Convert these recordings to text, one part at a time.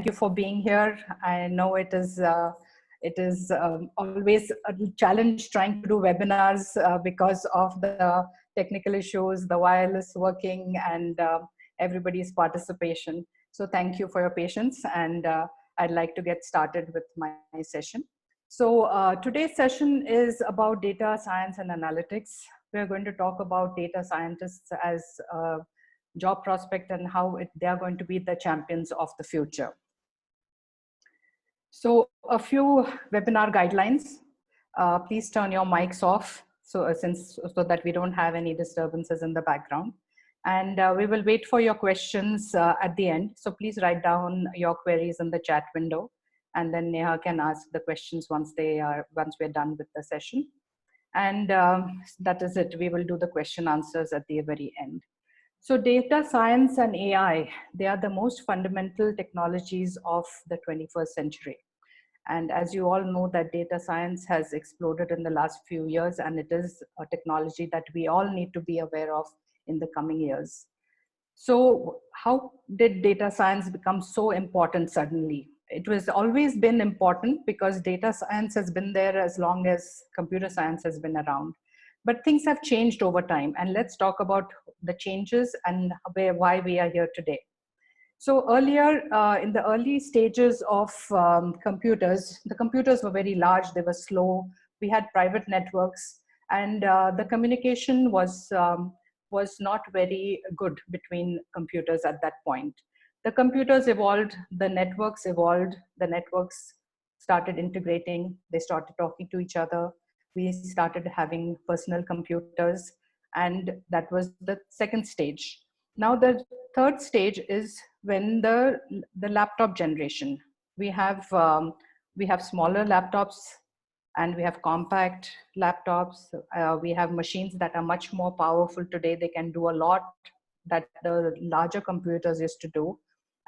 you for being here. I know it is always a challenge trying to do webinars because of the technical issues, the wireless working, and everybody's participation. So thank you for your patience, and I'd like to get started with my session. So today's session is about data science and analytics. We're going to talk about data scientists as a job prospect and how they are going to be the champions of the future. So a few webinar guidelines. Please turn your mics off so that we don't have any disturbances in the background. And we will wait for your questions at the end. So please write down your queries in the chat window, and then Neha can ask the questions once we're done with the session. And that is it. We will do the question answers at the very end. So data science and AI, they are the most fundamental technologies of the 21st century. And as you all know, that data science has exploded in the last few years, and it is a technology that we all need to be aware of in the coming years. So how did data science become so important suddenly? It was always been important because data science has been there as long as computer science has been around. But things have changed over time, and let's talk about the changes and why we are here today. So earlier, in the early stages of computers, the computers were very large, they were slow, we had private networks, and the communication was not very good between computers at that point. The computers evolved, the networks started integrating, they started talking to each other, we started having personal computers, and that was the second stage. Now the third stage is when the laptop generation. We have smaller laptops, and we have compact laptops. We have machines that are much more powerful today. They can do a lot that the larger computers used to do.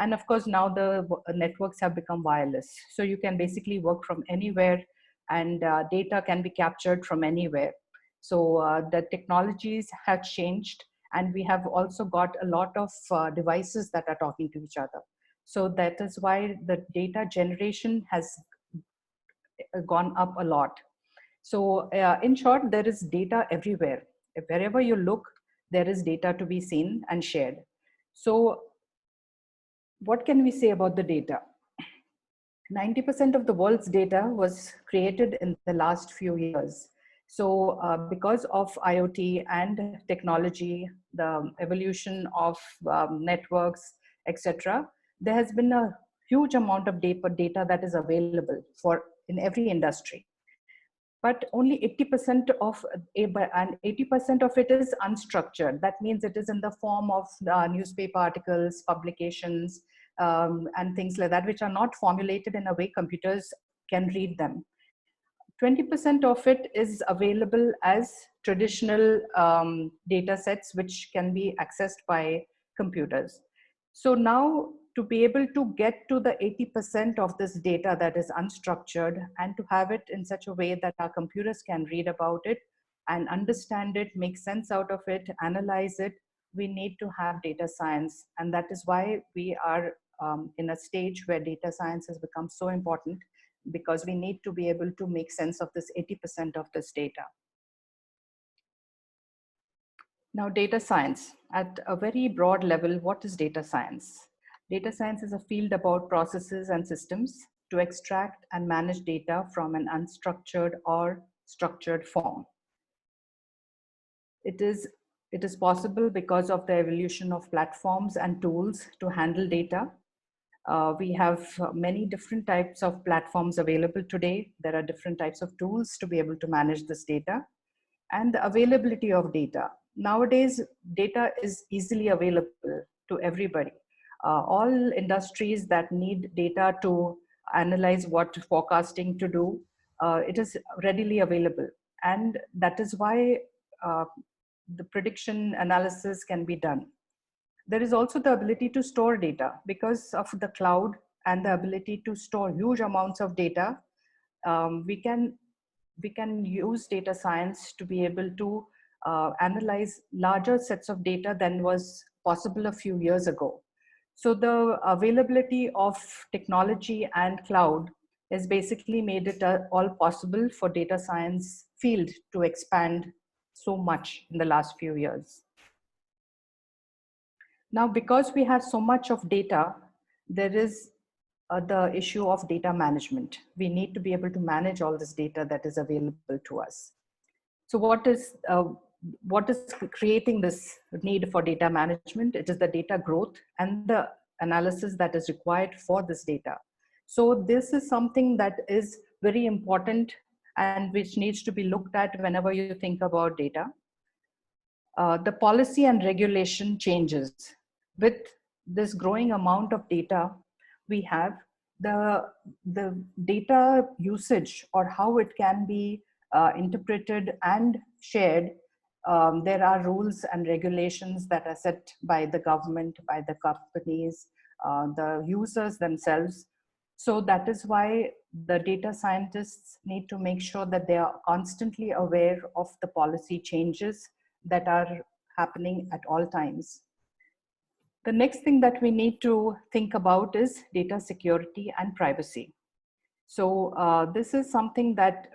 And of course, now the networks have become wireless. So you can basically work from anywhere, and data can be captured from anywhere. So the technologies have changed, and we have also got a lot of devices that are talking to each other. So that is why the data generation has gone up a lot. So in short, there is data everywhere. Wherever you look, there is data to be seen and shared. So what can we say about the data? 90% of the world's data was created in the last few years. So because of IoT and technology, the evolution of networks, etc., there has been a huge amount of data that is available in every industry. But only 80% of it is unstructured. That means it is in the form of newspaper articles, publications, and things like that, which are not formulated in a way computers can read them. 20% of it is available as traditional data sets, which can be accessed by computers. So now, to be able to get to the 80% of this data that is unstructured, and to have it in such a way that our computers can read about it and understand it, make sense out of it, analyze it, we need to have data science. And that is why we are in a stage where data science has become so important, because we need to be able to make sense of this 80% of this data. Now, data science. At a very broad level, what is data science? Data science is a field about processes and systems to extract and manage data from an unstructured or structured form. It is possible because of the evolution of platforms and tools to handle data. We have many different types of platforms available today. There are different types of tools to be able to manage this data, and the availability of data. Nowadays, data is easily available to everybody. All industries that need data to analyze what forecasting to do, it is readily available. And that is why the prediction analysis can be done. There is also the ability to store data because of the cloud and the ability to store huge amounts of data. We can use data science to be able to analyze larger sets of data than was possible a few years ago. So the availability of technology and cloud has basically made it all possible for data science field to expand so much in the last few years. Now, because we have so much of data, there is the issue of data management. We need to be able to manage all this data that is available to us. So what is creating this need for data management? It is the data growth and the analysis that is required for this data. So this is something that is very important and which needs to be looked at whenever you think about data. The policy and regulation changes. With this growing amount of data we have, the data usage or how it can be interpreted and shared, there are rules and regulations that are set by the government, by the companies, the users themselves. So that is why the data scientists need to make sure that they are constantly aware of the policy changes that are happening at all times. The next thing that we need to think about is data security and privacy. So this is something that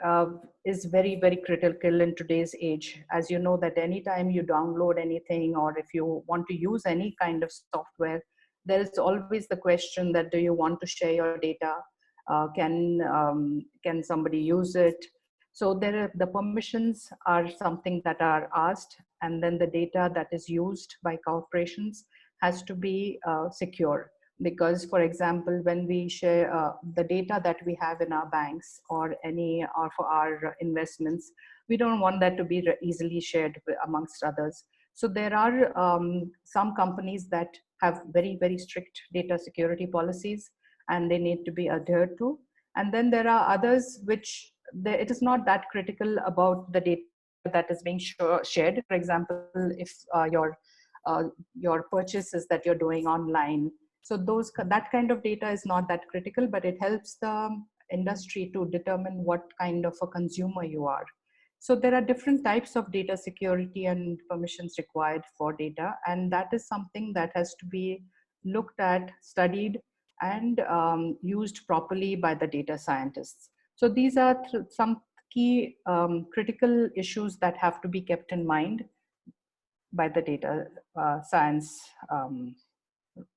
is very, very critical in today's age. As you know, that anytime you download anything or if you want to use any kind of software, there is always the question that do you want to share your data? Can somebody use it? So the permissions are something that are asked, and then the data that is used by corporations has to be secure. Because, for example, when we share the data that we have in our banks or for our investments, we don't want that to be easily shared amongst others. So there are some companies that have very, very strict data security policies and they need to be adhered to. And then there are others which it is not that critical about the data that is being shared. For example, if your purchases that you're doing online, so that kind of data is not that critical, but it helps the industry to determine what kind of a consumer you are. So there are different types of data security and permissions required for data, and that is something that has to be looked at, studied, and used properly by the data scientists. So these are some key critical issues that have to be kept in mind by the data science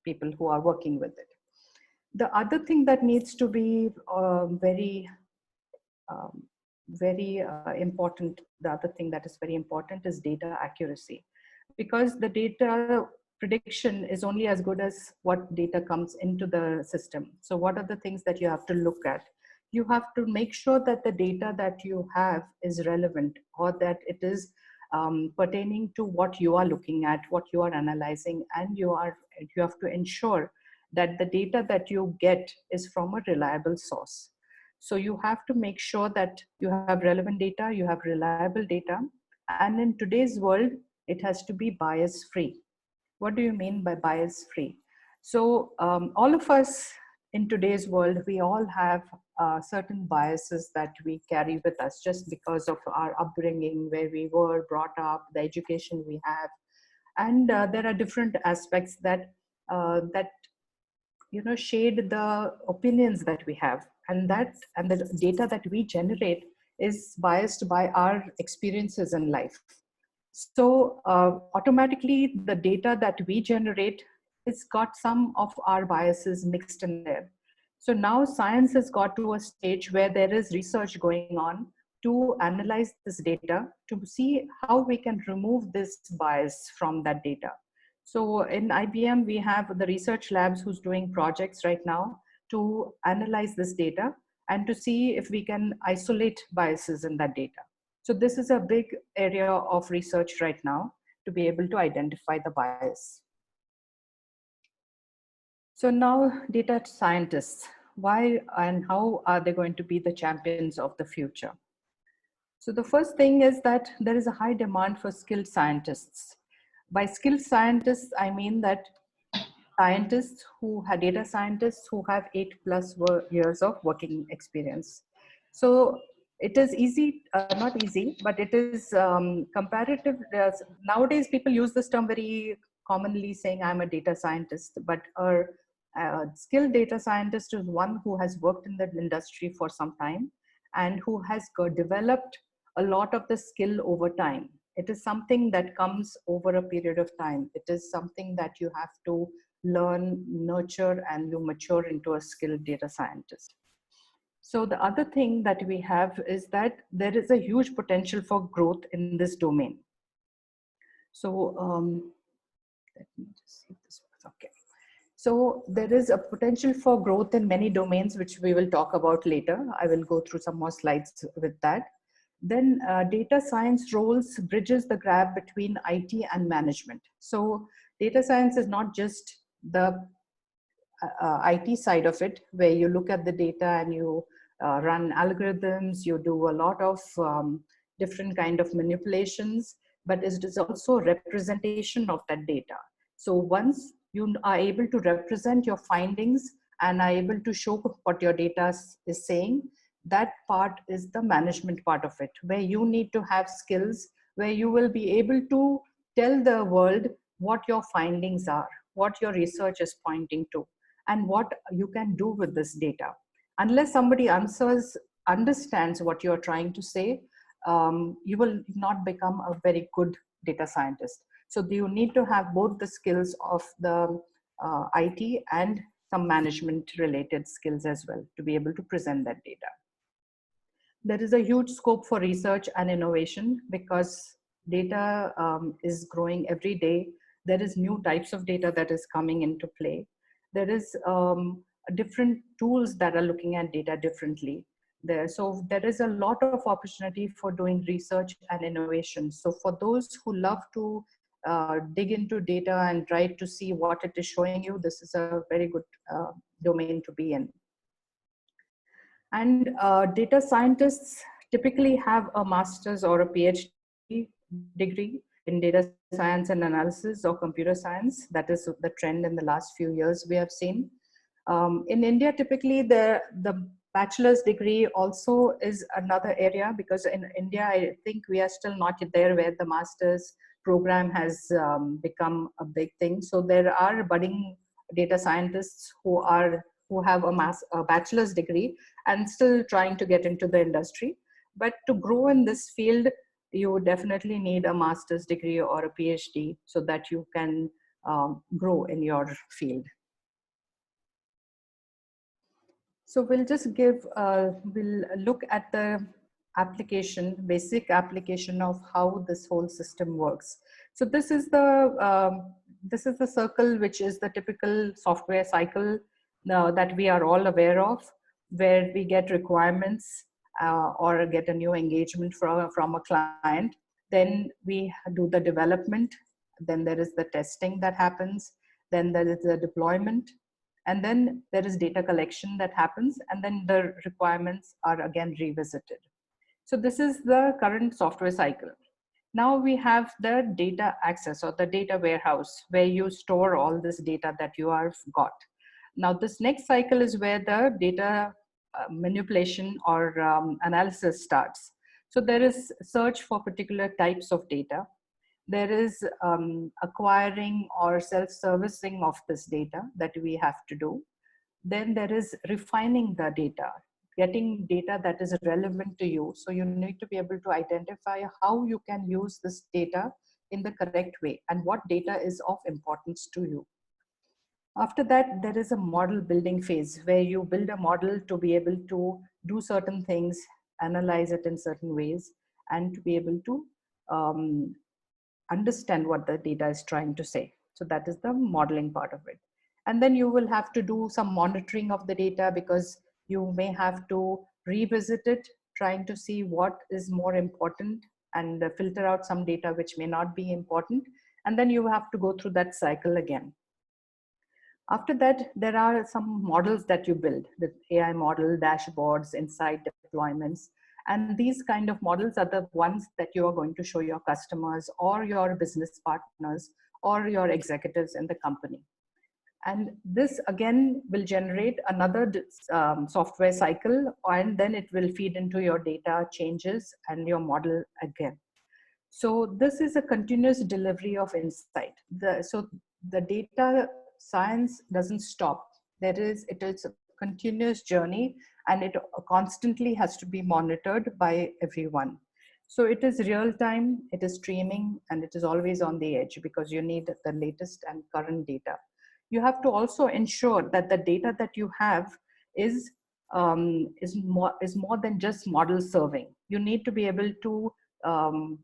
people who are working with it. The other thing that needs to be very important, the other thing that is very important is data accuracy, because the data prediction is only as good as what data comes into the system. So what are the things that you have to look at? You have to make sure that the data that you have is relevant, or that it is pertaining to what you are looking at, what you are analyzing, and you have to ensure that the data that you get is from a reliable source. So you have to make sure that you have relevant data, you have reliable data, and in today's world, it has to be bias free. What do you mean by bias free? So all of us in today's world, we all have certain biases that we carry with us just because of our upbringing, where we were brought up, the education we have. And there are different aspects that shade the opinions that we have, and the data that we generate is biased by our experiences in life. So automatically the data that we generate has got some of our biases mixed in there. So now science has got to a stage where there is research going on to analyze this data to see how we can remove this bias from that data. So in IBM, we have the research labs who's doing projects right now to analyze this data and to see if we can isolate biases in that data. So this is a big area of research right now to be able to identify the bias. So now data scientists, why and how are they going to be the champions of the future? So the first thing is that there is a high demand for skilled scientists. By skilled scientists, I mean that scientists who have data scientists who have 8+ years of working experience. So it is easy, not easy, but it is comparative. Nowadays, people use this term very commonly saying I'm a data scientist, but a skilled data scientist is one who has worked in the industry for some time and who has developed a lot of the skill over time. It is something that comes over a period of time. It is something that you have to learn, nurture, and you mature into a skilled data scientist. So the other thing that we have is that there is a huge potential for growth in this domain. So let me just see if this works. Okay. So there is a potential for growth in many domains, which we will talk about later. I will go through some more slides with that. Then data science roles bridges the gap between IT and management. So data science is not just the IT side of it, where you look at the data and you run algorithms, you do a lot of different kind of manipulations, but it is also representation of that data. So once you are able to represent your findings and are able to show what your data is saying, that part is the management part of it, where you need to have skills, where you will be able to tell the world what your findings are, what your research is pointing to, and what you can do with this data. Unless somebody understands what you're trying to say, you will not become a very good data scientist. So you need to have both the skills of the IT and some management related skills as well to be able to present that data. There is a huge scope for research and innovation because data is growing every day. There is new types of data that is coming into play. There is different tools that are looking at data differently. So there is a lot of opportunity for doing research and innovation. So for those who love to dig into data and try to see what it is showing you, this is a very good domain to be in. And data scientists typically have a master's or a PhD degree in data science and analysis or computer science. That is the trend in the last few years we have seen. In India, typically the bachelor's degree also is another area, because in India, I think we are still not there where the master's program has become a big thing. So there are budding data scientists who have a bachelor's degree and still trying to get into the industry. But to grow in this field, you definitely need a master's degree or a PhD so that you can grow in your field. So we'll just we'll look at the basic application of how this whole system works. So this is the circle, which is the typical software cycle that we are all aware of, where we get requirements or get a new engagement from a client. Then we do the development. Then there is the testing that happens. Then there is the deployment. And then there is data collection that happens, and then the requirements are again revisited. So this is the current software cycle. Now we have the data access or the data warehouse, where you store all this data that you have got. Now this next cycle is where the data manipulation or analysis starts. So there is search for particular types of data. There is acquiring or self-servicing of this data that we have to do. Then there is refining the data, getting data that is relevant to you. So you need to be able to identify how you can use this data in the correct way and what data is of importance to you. After that, there is a model building phase where you build a model to be able to do certain things, analyze it in certain ways, and to be able to understand what the data is trying to say. So that is the modeling part of it. And then you will have to do some monitoring of the data, because you may have to revisit it, trying to see what is more important and filter out some data which may not be important. And then you have to go through that cycle again. After that, there are some models that you build with AI model, dashboards, insight deployments. And these kind of models are the ones that you are going to show your customers or your business partners or your executives in the company. And this again will generate another software cycle, and then it will feed into your data changes and your model again. So this is a continuous delivery of insight. So the data science doesn't stop. It is a continuous journey, and it constantly has to be monitored by everyone. So it is real time, it is streaming, and it is always on the edge because you need the latest and current data. You have to also ensure that the data that you have is is more than just model serving. You need to be able to um,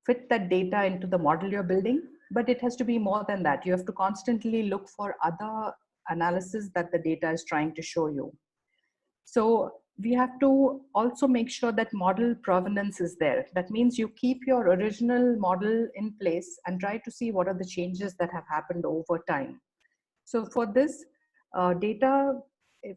fit that data into the model you're building, but it has to be more than that. You have to constantly look for other analysis that the data is trying to show you. So we have to also make sure that model provenance is there. That means you keep your original model in place and try to see what are the changes that have happened over time. So for this, data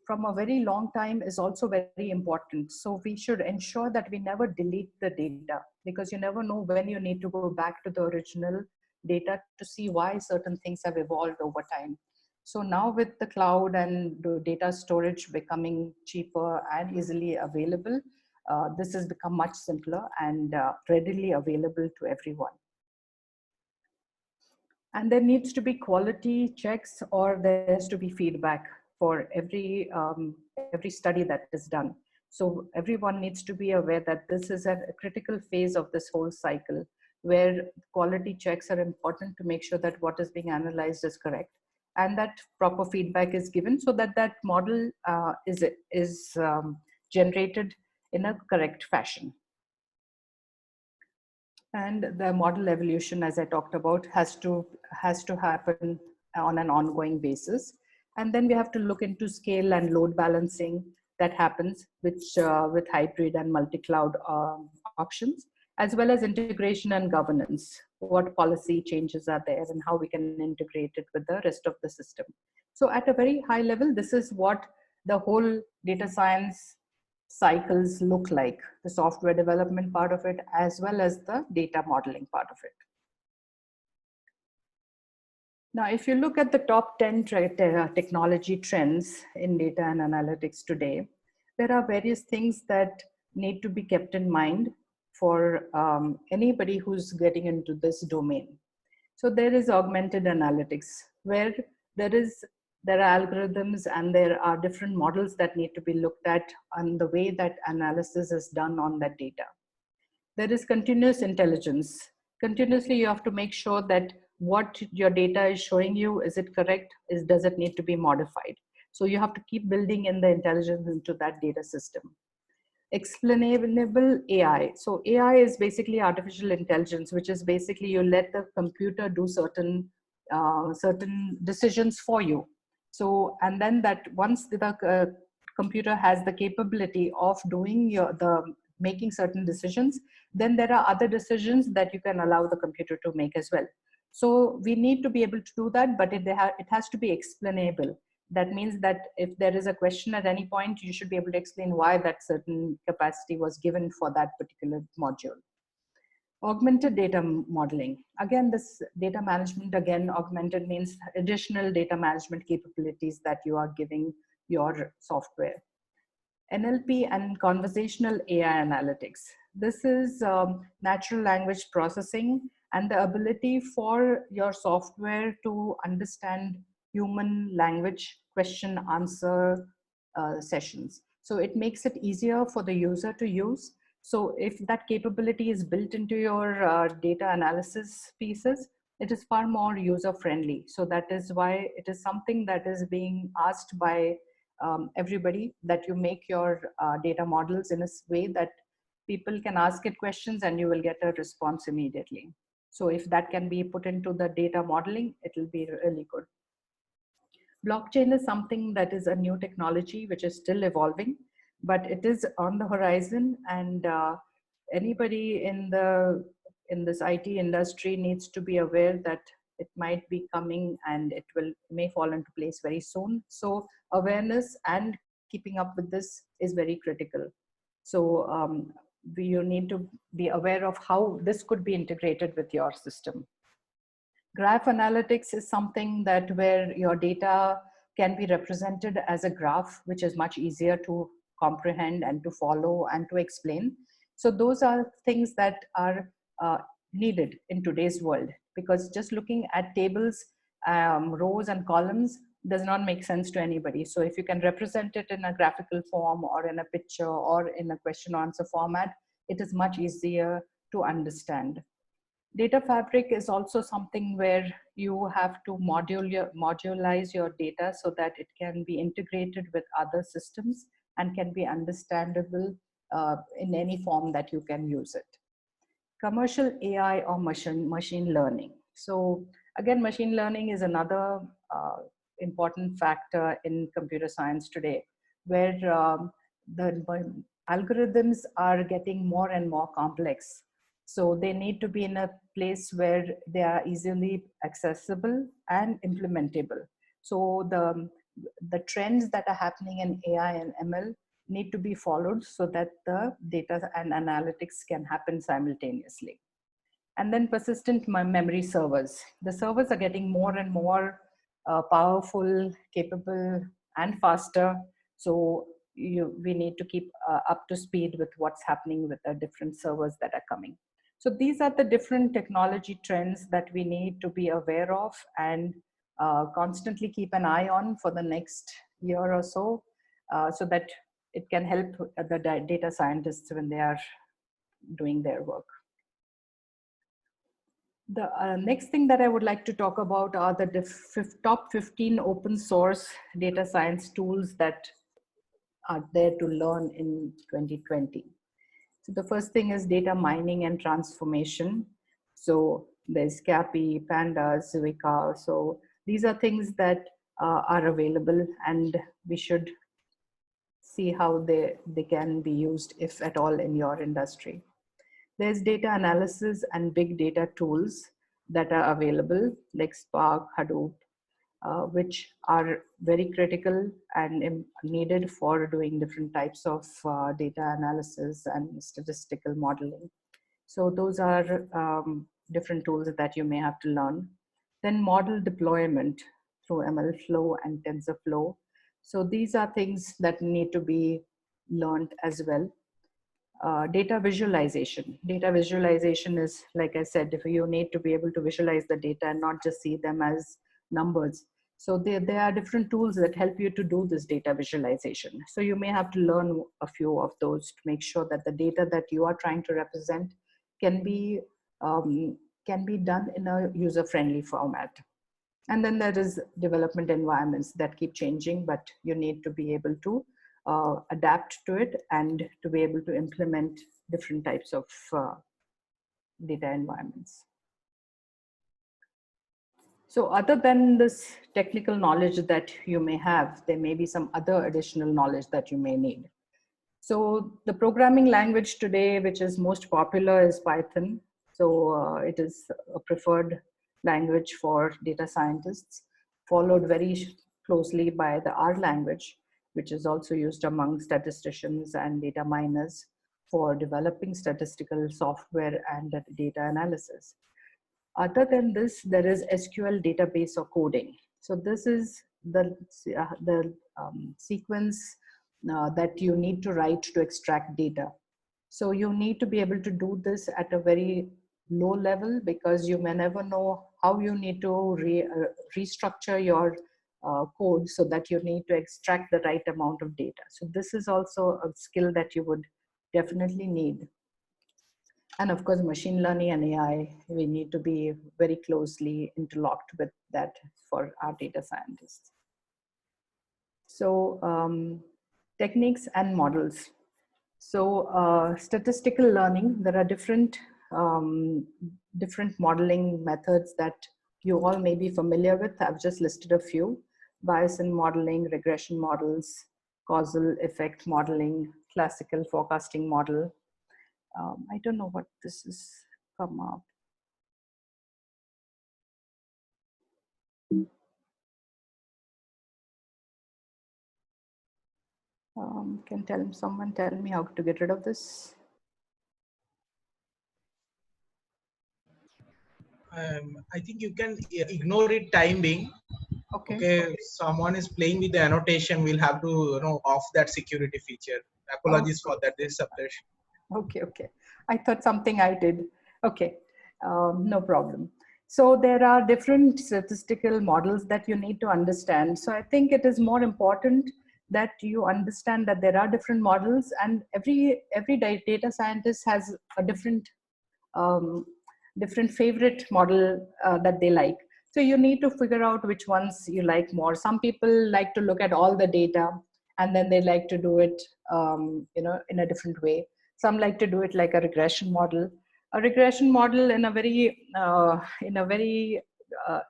from a very long time is also very important. So we should ensure that we never delete the data, because you never know when you need to go back to the original data to see why certain things have evolved over time. So now with the cloud and the data storage becoming cheaper and easily available, this has become much simpler and readily available to everyone. And there needs to be quality checks, or there has to be feedback for every study that is done. So everyone needs to be aware that this is a critical phase of this whole cycle, where quality checks are important to make sure that what is being analyzed is correct, and that proper feedback is given so that that model is generated in a correct fashion. And the model evolution, as I talked about, has to happen on an ongoing basis. And then we have to look into scale and load balancing that happens, which with hybrid and multi-cloud options, as well as integration and governance. What policy changes are there and how we can integrate it with the rest of the system. So at a very high level, this is what the whole data science cycles look like, the software development part of it, as well as the data modeling part of it. Now, if you look at the top 10 technology trends in data and analytics today, there are various things that need to be kept in mind for anybody who's getting into this domain. So there is augmented analytics, where there is there are algorithms and there are different models that need to be looked at on the way that analysis is done on that data. There is continuous intelligence. Continuously, you have to make sure that what your data is showing you, is it correct? Does it need to be modified? So you have to keep building in the intelligence into that data system. Explainable AI. So AI is basically artificial intelligence, which is basically you let the computer do certain decisions for you. So, and then that once the computer has the capability of doing making certain decisions, then there are other decisions that you can allow the computer to make as well. So we need to be able to do that, but it has to be explainable. That means that if there is a question at any point, you should be able to explain why that certain capacity was given for that particular module. Augmented data modeling. Again, this data management, again, augmented means additional data management capabilities that you are giving your software. NLP and conversational AI analytics. This is natural language processing and the ability for your software to understand human language question answer sessions. So it makes it easier for the user to use. So if that capability is built into your data analysis pieces, it is far more user friendly. So that is why it is something that is being asked by everybody, that you make your data models in a way that people can ask it questions and you will get a response immediately. So if that can be put into the data modeling, it will be really good. Blockchain is something that is a new technology which is still evolving, but it is on the horizon, and anybody in this IT industry needs to be aware that it might be coming and may fall into place very soon. So awareness and keeping up with this is very critical. So you need to be aware of how this could be integrated with your system. Graph analytics is something that where your data can be represented as a graph, which is much easier to comprehend and to follow and to explain. So those are things that are needed in today's world, because just looking at tables, rows and columns does not make sense to anybody. So if you can represent it in a graphical form or in a picture or in a question answer format, it is much easier to understand. Data fabric is also something where you have to modulize your data so that it can be integrated with other systems and can be understandable in any form that you can use it. Commercial AI or machine learning. So again, machine learning is another important factor in computer science today, where the algorithms are getting more and more complex. So they need to be in a place where they are easily accessible and implementable. So the trends that are happening in AI and ML need to be followed so that the data and analytics can happen simultaneously. And then persistent memory servers. The servers are getting more and more powerful, capable, and faster. So we need to keep up to speed with what's happening with the different servers that are coming. So these are the different technology trends that we need to be aware of and constantly keep an eye on for the next year or so, so that it can help the data scientists when they are doing their work. The next thing that I would like to talk about are the top 15 open source data science tools that are there to learn in 2020. So the first thing is data mining and transformation. So there's CAPI, Pandas, Civica. So these are things that are available, and we should see how they can be used, if at all, in your industry. There's data analysis and big data tools that are available, like Spark, Hadoop, which are very critical and needed for doing different types of data analysis and statistical modeling. So those are different tools that you may have to learn. Then model deployment through MLflow and TensorFlow. So these are things that need to be learned as well. Data visualization. Data visualization is, like I said, if you need to be able to visualize the data and not just see them as numbers. So there are different tools that help you to do this data visualization. So you may have to learn a few of those to make sure that the data that you are trying to represent can be done in a user-friendly format. And then there is development environments that keep changing, but you need to be able to adapt to it and to be able to implement different types of data environments. So other than this technical knowledge that you may have, there may be some other additional knowledge that you may need. So the programming language today, which is most popular, is Python. So it is a preferred language for data scientists, followed very closely by the R language, which is also used among statisticians and data miners for developing statistical software and data analysis. Other than this, there is SQL database or coding. So this is the sequence that you need to write to extract data. So you need to be able to do this at a very low level, because you may never know how you need to restructure your code so that you need to extract the right amount of data. So this is also a skill that you would definitely need. And of course, machine learning and AI, we need to be very closely interlocked with that for our data scientists. So techniques and models. So statistical learning, there are different modeling methods that you all may be familiar with. I've just listed a few: Bayesian modeling, regression models, causal effect modeling, classical forecasting model. I don't know what this is come up. Can someone tell me how to get rid of this? I think you can ignore it time being. Okay. Someone is playing with the annotation. We'll have to off that security feature. Apologies for that. This is Saptesh. Okay. I thought something I did. Okay, no problem. So there are different statistical models that you need to understand. So I think it is more important that you understand that there are different models, and every data scientist has a um, different favorite model that they like. So you need to figure out which ones you like more. Some people like to look at all the data, and then they like to do it, in a different way. Some like to do it like a regression model. A regression model, in a very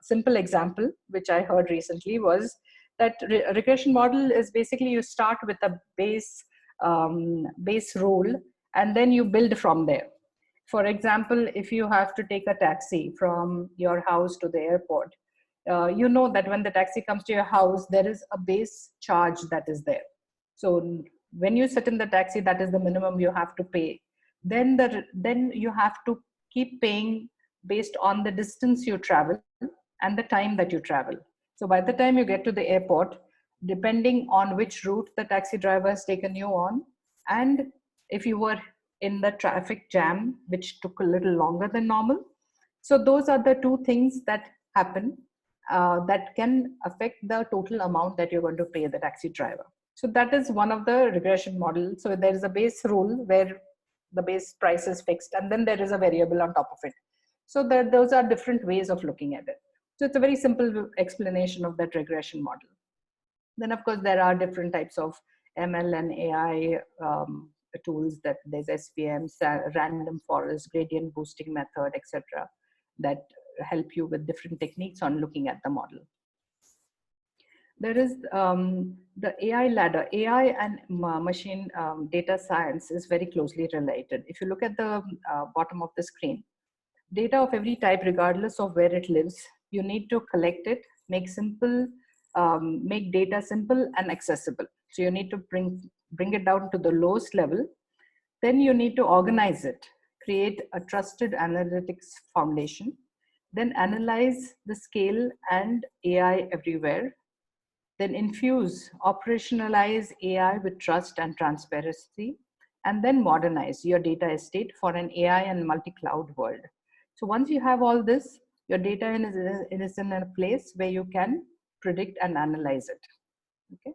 simple example, which I heard recently, was that regression model is basically you start with a base rule, and then you build from there. For example, if you have to take a taxi from your house to the airport, you know that when the taxi comes to your house, there is a base charge that is there. So when you sit in the taxi, that is the minimum you have to pay. Then you have to keep paying based on the distance you travel and the time that you travel. So by the time you get to the airport, depending on which route the taxi driver has taken you on, and if you were in the traffic jam, which took a little longer than normal. So those are the two things that happen that can affect the total amount that you're going to pay the taxi driver. So that is one of the regression models. So there is a base rule where the base price is fixed, and then there is a variable on top of it. So that those are different ways of looking at it. So it's a very simple explanation of that regression model. Then, of course, there are different types of ML and AI tools. That there's SVM, random forest, gradient boosting method, etc., that help you with different techniques on looking at the model. There is the AI ladder. AI and machine data science is very closely related. If you look at the bottom of the screen, data of every type, regardless of where it lives, you need to collect it, make data simple and accessible. So you need to bring it down to the lowest level. Then you need to organize it, create a trusted analytics foundation, then analyze the scale and AI everywhere, then infuse, operationalize AI with trust and transparency, and then modernize your data estate for an AI and multi-cloud world. So once you have all this, your data is in a place where you can predict and analyze it. Okay.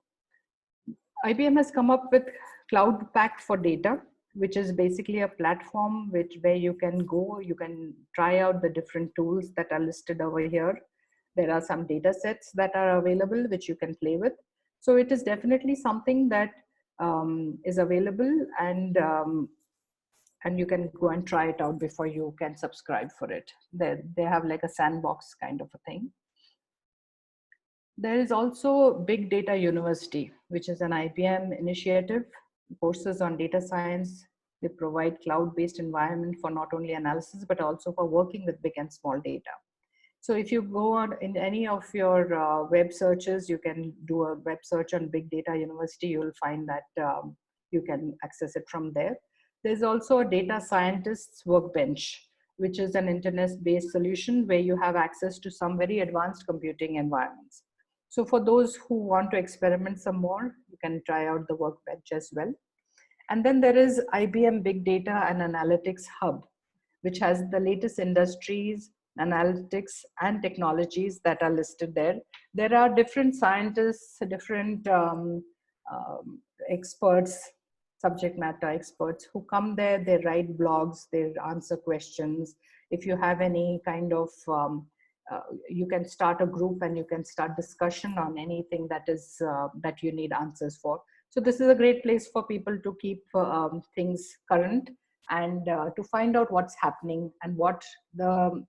IBM has come up with Cloud Pack for Data, which is basically a platform where you can go, you can try out the different tools that are listed over here. There are some data sets that are available which you can play with. So it is definitely something that is available, and you can go and try it out before you can subscribe for it. They have like a sandbox kind of a thing. There is also Big Data University, which is an IBM initiative, courses on data science. They provide cloud-based environment for not only analysis, but also for working with big and small data. So if you go on in any of your web searches, you can do a web search on Big Data University. You'll find that you can access it from there. There's also a data scientist's workbench, which is an internet-based solution where you have access to some very advanced computing environments. So for those who want to experiment some more, you can try out the workbench as well. And then there is IBM Big Data and Analytics Hub, which has the latest industries, analytics, and technologies that are listed there. There are different scientists, different experts, subject matter experts who come there. They write blogs, they answer questions. If you have any kind of you can start a group and you can start discussion on anything that is that you need answers for. So this is a great place for people to keep things current, and to find out what's happening and what the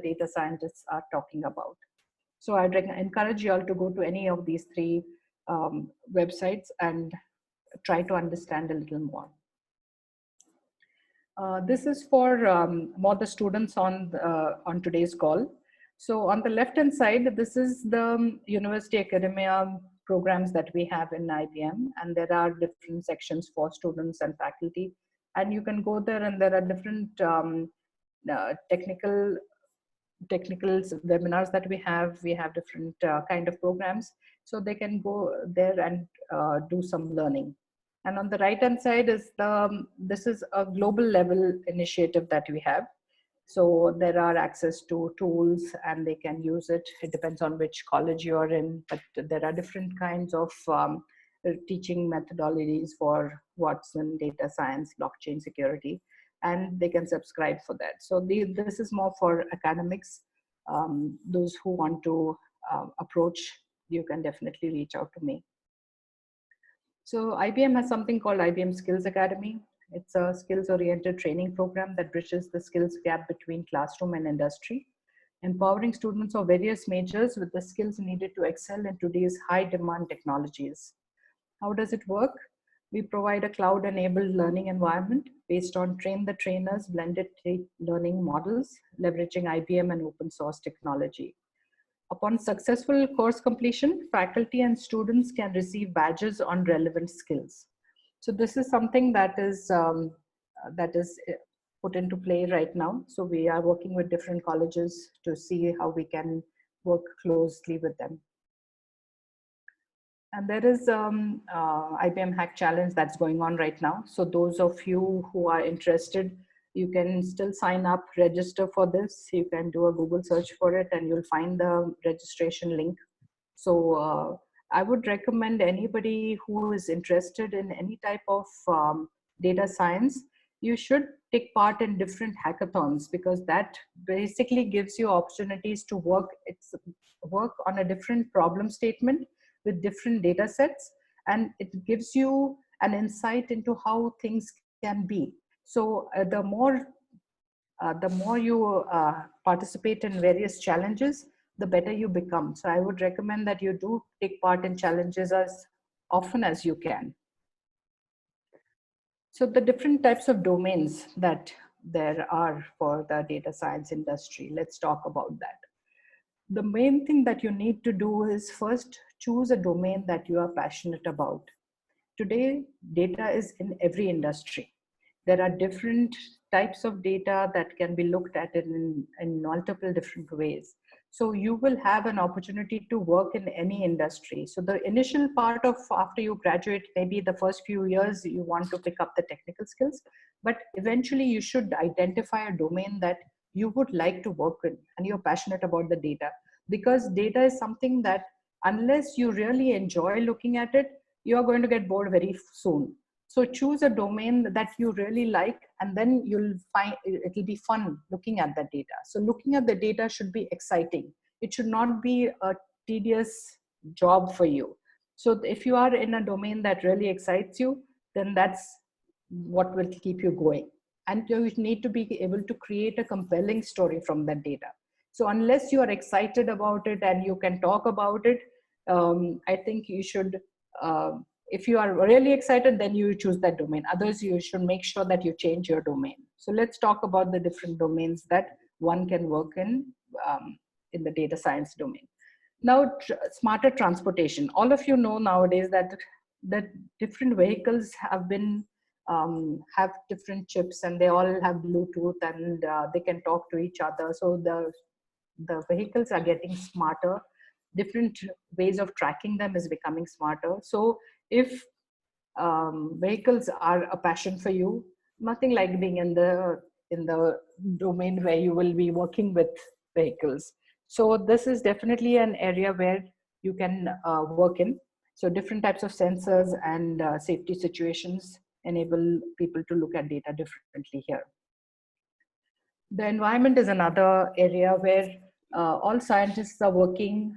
data scientists are talking about. So I'd encourage you all to go to any of these three websites and try to understand a little more. This is for more the students on today's call. So on the left-hand side, this is the university academia programs that we have in IBM, and there are different sections for students and faculty. And you can go there, and there are different technical webinars that we have. We have different kind of programs, so they can go there and do some learning. And on the right hand side is this is a global level initiative that we have. So there are access to tools and they can use it. It depends on which college you're in, but there are different kinds of teaching methodologies for what's in data science, blockchain security, and they can subscribe for that. So this is more for academics. Those who want to approach, you can definitely reach out to me. So IBM has something called IBM Skills Academy. It's a skills-oriented training program that bridges the skills gap between classroom and industry, empowering students of various majors with the skills needed to excel in today's high-demand technologies. How does it work? We provide a cloud-enabled learning environment based on train the trainers blended learning models, leveraging IBM and open source technology. Upon successful course completion, faculty and students can receive badges on relevant skills. So this is something that is put into play right now. So we are working with different colleges to see how we can work closely with them. And there is IBM Hack Challenge that's going on right now. So those of you who are interested, you can still sign up, register for this. You can do a Google search for it and you'll find the registration link. So I would recommend anybody who is interested in any type of data science, you should take part in different hackathons, because that basically gives you opportunities to work on a different problem statement with different data sets, and it gives you an insight into how things can be. So the more you participate in various challenges, the better you become. So I would recommend that you do take part in challenges as often as you can. So the different types of domains that there are for the data science industry, let's talk about that. The main thing that you need to do is first choose a domain that you are passionate about. Today, data is in every industry. There are different types of data that can be looked at in multiple different ways. So you will have an opportunity to work in any industry. So the initial part of after you graduate, maybe the first few years, you want to pick up the technical skills, but eventually you should identify a domain that you would like to work in and you're passionate about the data, because data is something that unless you really enjoy looking at it, you are going to get bored very soon. So choose a domain that you really like, and then you'll find it'll be fun looking at the data. So looking at the data should be exciting. It should not be a tedious job for you. So if you are in a domain that really excites you, then that's what will keep you going. And you need to be able to create a compelling story from that data. So unless you are excited about it and you can talk about it, I think you should, if you are really excited, then you choose that domain. Others, you should make sure that you change your domain. So let's talk about the different domains that one can work in the data science domain. Now, smarter transportation. All of you know nowadays that different vehicles have been have different chips, and they all have Bluetooth, and they can talk to each other. So the vehicles are getting smarter. Different ways of tracking them is becoming smarter. So if vehicles are a passion for you, nothing like being in the domain where you will be working with vehicles. So this is definitely an area where you can work in. So different types of sensors and safety situations enable people to look at data differently here. The environment is another area where all scientists are working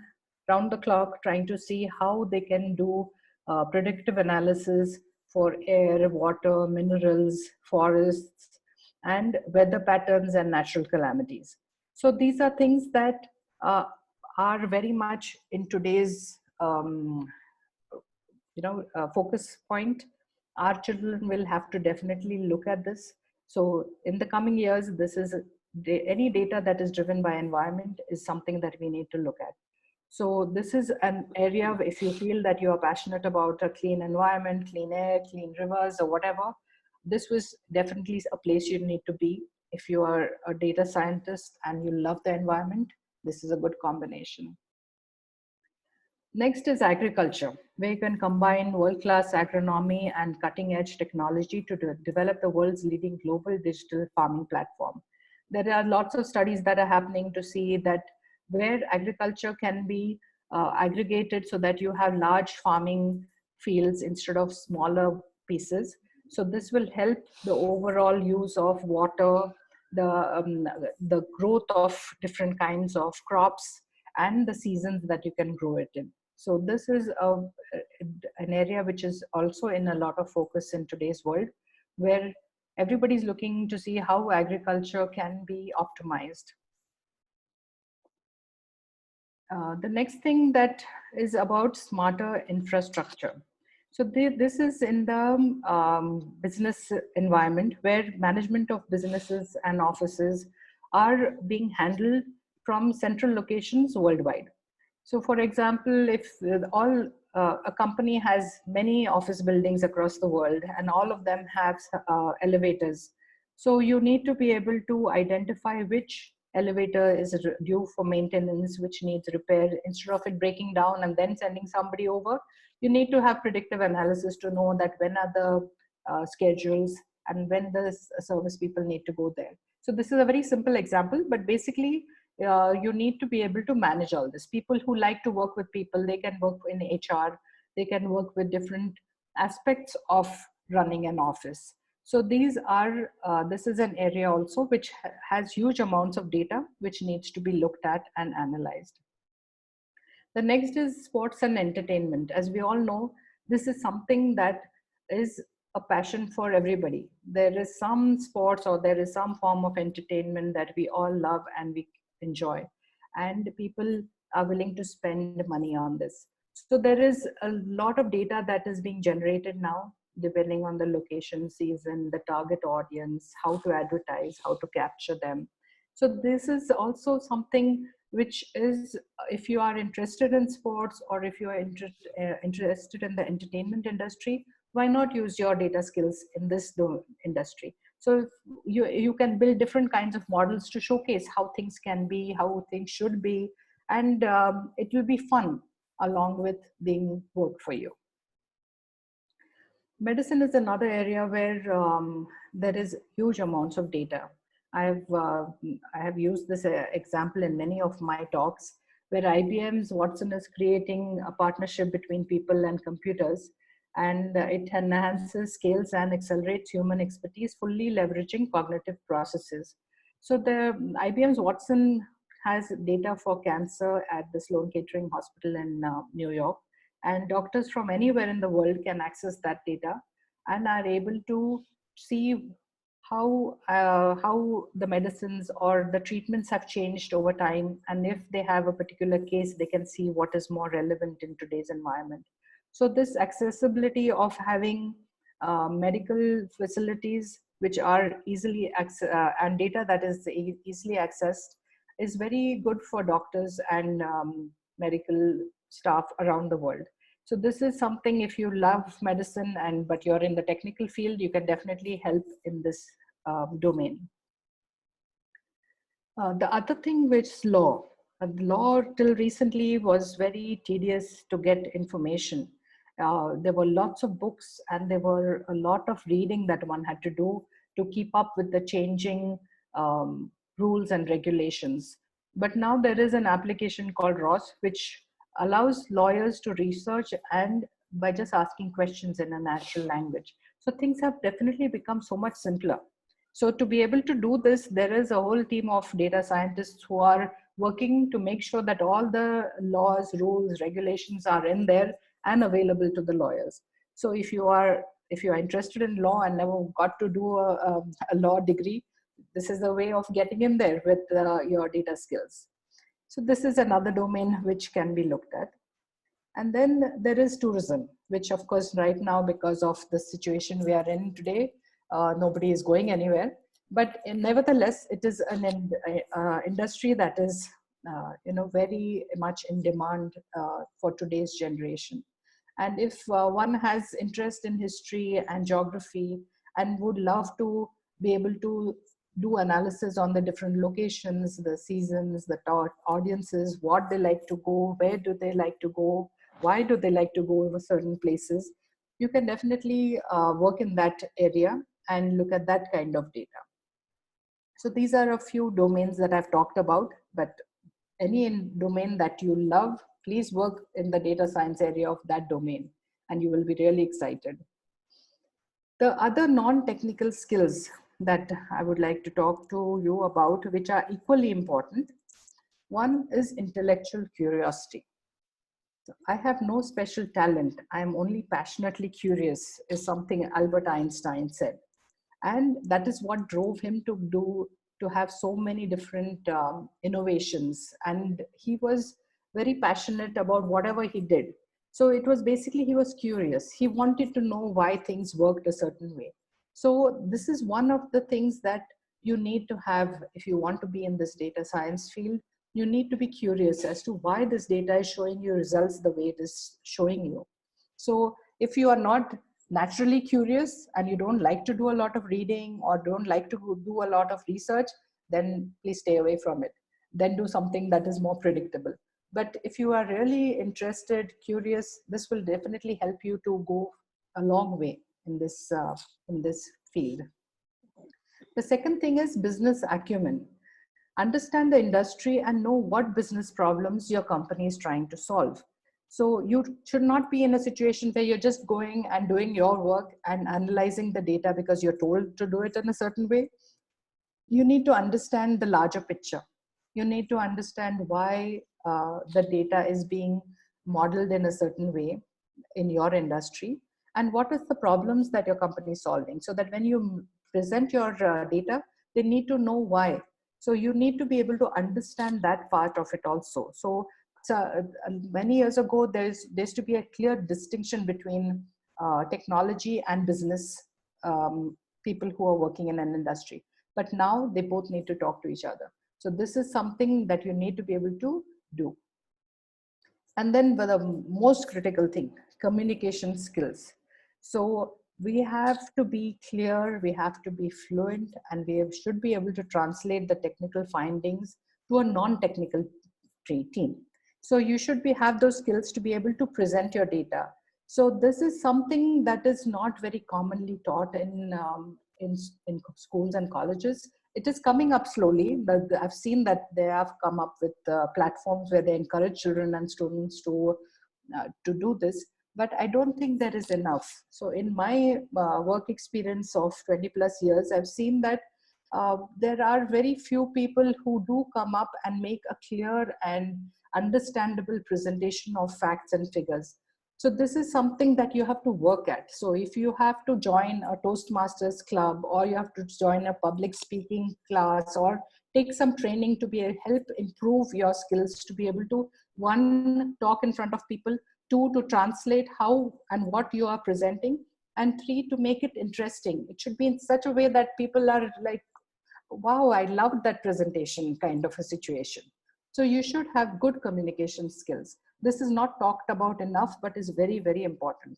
round the clock trying to see how they can do predictive analysis for air, water, minerals, forests, and weather patterns and natural calamities. So these are things that are very much in today's focus point. Our children will have to definitely look at this. So in the coming years, this is any data that is driven by environment is something that we need to look at. So this is an area, if you feel that you are passionate about a clean environment, clean air, clean rivers, or whatever, this was definitely a place you need to be. If you are a data scientist and you love the environment, this is a good combination. Next is agriculture, where you can combine world-class agronomy and cutting-edge technology to develop the world's leading global digital farming platform. There are lots of studies that are happening to see that where agriculture can be aggregated so that you have large farming fields instead of smaller pieces. So this will help the overall use of water, the, the growth of different kinds of crops, and the seasons that you can grow it in. So this is an area which is also in a lot of focus in today's world, where everybody's looking to see how agriculture can be optimized. The next thing that is about smarter infrastructure. So this is in the business environment where management of businesses and offices are being handled from central locations worldwide. So for example, if a company has many office buildings across the world and all of them have elevators, so you need to be able to identify which elevator is due for maintenance, which needs repair. Instead of it breaking down and then sending somebody over, you need to have predictive analysis to know that when are the schedules and when the service people need to go there. So this is a very simple example, but basically you need to be able to manage all this. People who like to work with people, they can work in HR, they can work with different aspects of running an office. So this is an area also which has huge amounts of data which needs to be looked at and analyzed. The next is sports and entertainment. As we all know, this is something that is a passion for everybody. There is some sports or there is some form of entertainment that we all love and we enjoy. And people are willing to spend money on this. So there is a lot of data that is being generated now, depending on the location, season, the target audience, how to advertise, how to capture them. So this is also something which is, if you are interested in sports or if you are interested in the entertainment industry, why not use your data skills in this industry? So you can build different kinds of models to showcase how things can be, how things should be, and it will be fun along with being work for you. Medicine is another area where there is huge amounts of data. I have used this example in many of my talks, where IBM's Watson is creating a partnership between people and computers, and it enhances, scales, and accelerates human expertise, fully leveraging cognitive processes. So the IBM's Watson has data for cancer at the Sloan Kettering Hospital in New York, and doctors from anywhere in the world can access that data and are able to see how the medicines or the treatments have changed over time, and if they have a particular case, they can see what is more relevant in today's environment. So this accessibility of having medical facilities which are easily and data that is easily accessed is very good for doctors and medical staff around the world. So this is something, if you love medicine but you're in the technical field, you can definitely help in this domain. The other thing which is law. Law till recently was very tedious to get information. There were lots of books and there were a lot of reading that one had to do to keep up with the changing rules and regulations. But now there is an application called ROS, which allows lawyers to research and by just asking questions in a natural language. So things have definitely become so much simpler. So to be able to do this, there is a whole team of data scientists who are working to make sure that all the laws, rules, regulations are in there and available to the lawyers. So if you are interested in law and never got to do a law degree, this is a way of getting in there with your data skills. So this is another domain which can be looked at. And then there is tourism, which of course right now, because of the situation we are in today, nobody is going anywhere. But nevertheless, it is an industry that is very much in demand for today's generation. And if one has interest in history and geography and would love to be able to do analysis on the different locations, the seasons, the audiences, what they like to go, where do they like to go, Why do they like to go over certain places? You can definitely work in that area and look at that kind of data. So these are a few domains that I've talked about, but any domain that you love, please work in the data science area of that domain, and you will be really excited. The other non-technical skills that I would like to talk to you about, which are equally important, one is intellectual curiosity. I have no special talent. I am only passionately curious, is something Albert Einstein said. And that is what drove him to have so many different innovations. And he was very passionate about whatever he did. So it was basically, he was curious. He wanted to know why things worked a certain way. So this is one of the things that you need to have if you want to be in this data science field. You need to be curious as to why this data is showing you results the way it is showing you. So if you are not naturally curious and you don't like to do a lot of reading or don't like to do a lot of research, then please stay away from it. Then do something that is more predictable. But if you are really interested, curious, this will definitely help you to go a long way in this field. The second thing is business acumen. Understand the industry and know what business problems your company is trying to solve. So you should not be in a situation where you're just going and doing your work and analyzing the data because you're told to do it in a certain way. You need to understand the larger picture. You need to understand why the data is being modeled in a certain way in your industry, and what is the problems that your company is solving, so that when you present your data, they need to know why. So you need to be able to understand that part of it also. So many years ago, there used to be a clear distinction between technology and business people who are working in an industry. But now they both need to talk to each other. So this is something that you need to be able to do. And then the most critical thing, communication skills. So we have to be clear, we have to be fluent, and we should be able to translate the technical findings to a non-technical team. So you should have those skills to be able to present your data. So this is something that is not very commonly taught in schools and colleges. It is coming up slowly, but I've seen that they have come up with platforms where they encourage children and students to do this. But I don't think there is enough. So in my work experience of 20 plus years, I've seen that there are very few people who do come up and make a clear and understandable presentation of facts and figures. So this is something that you have to work at. So if you have to join a Toastmasters club, or you have to join a public speaking class, or take some training to help improve your skills to be able to, one, talk in front of people, two, to translate how and what you are presenting, and three, to make it interesting. It should be in such a way that people are like, wow, I loved that presentation, kind of a situation. So you should have good communication skills. This is not talked about enough, but is very, very important.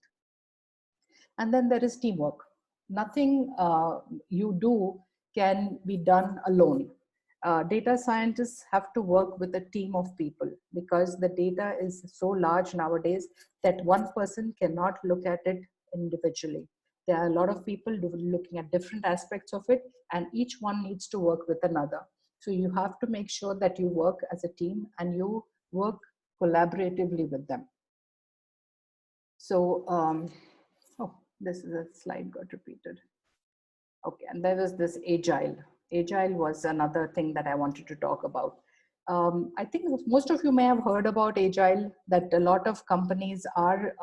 And then there is teamwork. Nothing you do can be done alone. Data scientists have to work with a team of people, because the data is so large nowadays that one person cannot look at it individually. There are a lot of people looking at different aspects of it, and each one needs to work with another. So you have to make sure that you work as a team and you work collaboratively with them. So, oh, this is a slide got repeated. Okay, and there was this agile. Agile was another thing that I wanted to talk about. I think most of you may have heard about agile, that a lot of companies are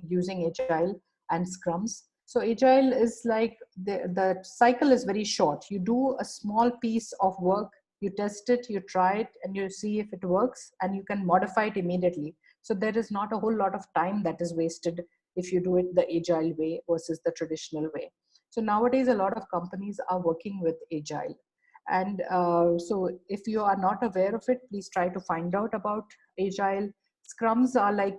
using agile and scrums. So agile is like, the cycle is very short. You do a small piece of work, you test it, you try it, and you see if it works, and you can modify it immediately. So there is not a whole lot of time that is wasted if you do it the agile way versus the traditional way. So nowadays, a lot of companies are working with agile. And so if you are not aware of it, please try to find out about agile. Scrums are like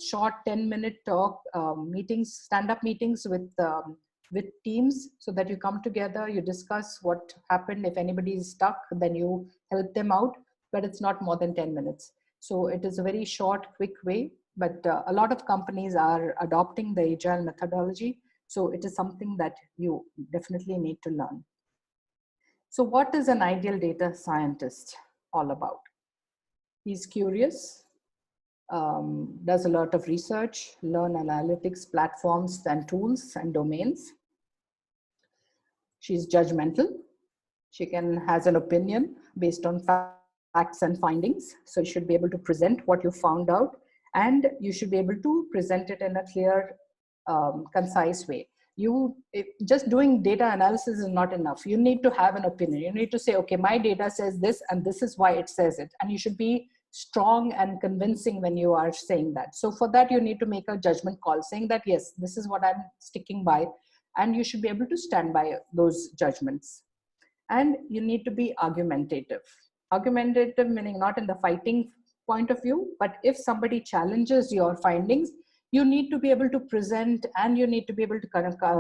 short 10-minute talk meetings, stand-up meetings with teams, so that you come together, you discuss what happened. If anybody is stuck, then you help them out, but it's not more than 10 minutes. So it is a very short, quick way, but a lot of companies are adopting the agile methodology. So it is something that you definitely need to learn. So what is an ideal data scientist all about? He's curious, does a lot of research, learn analytics platforms and tools and domains. She's judgmental. She has an opinion based on facts and findings. So you should be able to present what you found out, and you should be able to present it in a clear, concise way. Just doing data analysis is not enough. You need to have an opinion. You need to say, okay, my data says this, and this is why it says it. And you should be strong and convincing when you are saying that. So for that, you need to make a judgment call saying that, yes, this is what I'm sticking by. And you should be able to stand by those judgments. And you need to be argumentative. Argumentative meaning not in the fighting point of view, but if somebody challenges your findings, you need to be able to present, and you need to be able to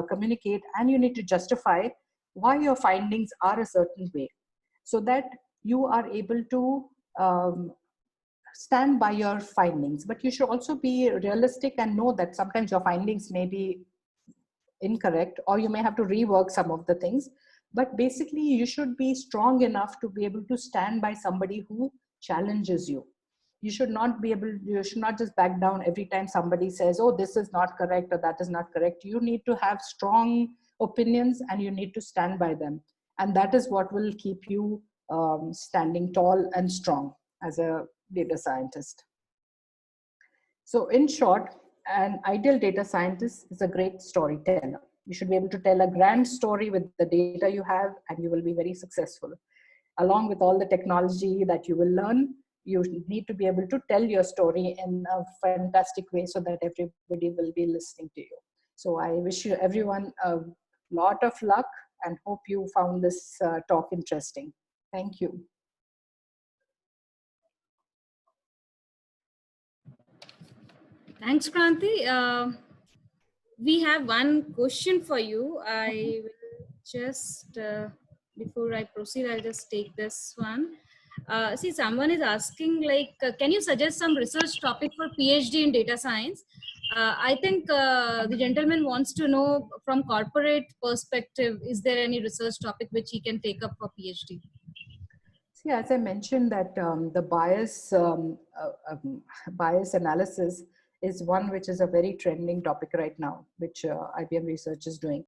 communicate, and you need to justify why your findings are a certain way, so that you are able to stand by your findings. But you should also be realistic and know that sometimes your findings may be incorrect, or you may have to rework some of the things. But basically, you should be strong enough to be able to stand by somebody who challenges you. You should not just back down every time somebody says, oh, this is not correct or that is not correct. You need to have strong opinions, and you need to stand by them. And that is what will keep you standing tall and strong as a data scientist. So in short, an ideal data scientist is a great storyteller. You should be able to tell a grand story with the data you have, and you will be very successful. Along with all the technology that you will learn, you need to be able to tell your story in a fantastic way so that everybody will be listening to you. So I wish you everyone a lot of luck, and hope you found this talk interesting. Thank you. Thanks, Kranti. We have one question for you. I will just, before I proceed, I'll just take this one. See, someone is asking, like, can you suggest some research topic for PhD in data science? I think the gentleman wants to know from corporate perspective, is there any research topic which he can take up for PhD? See, as I mentioned that the bias analysis is one which is a very trending topic right now, which IBM research is doing.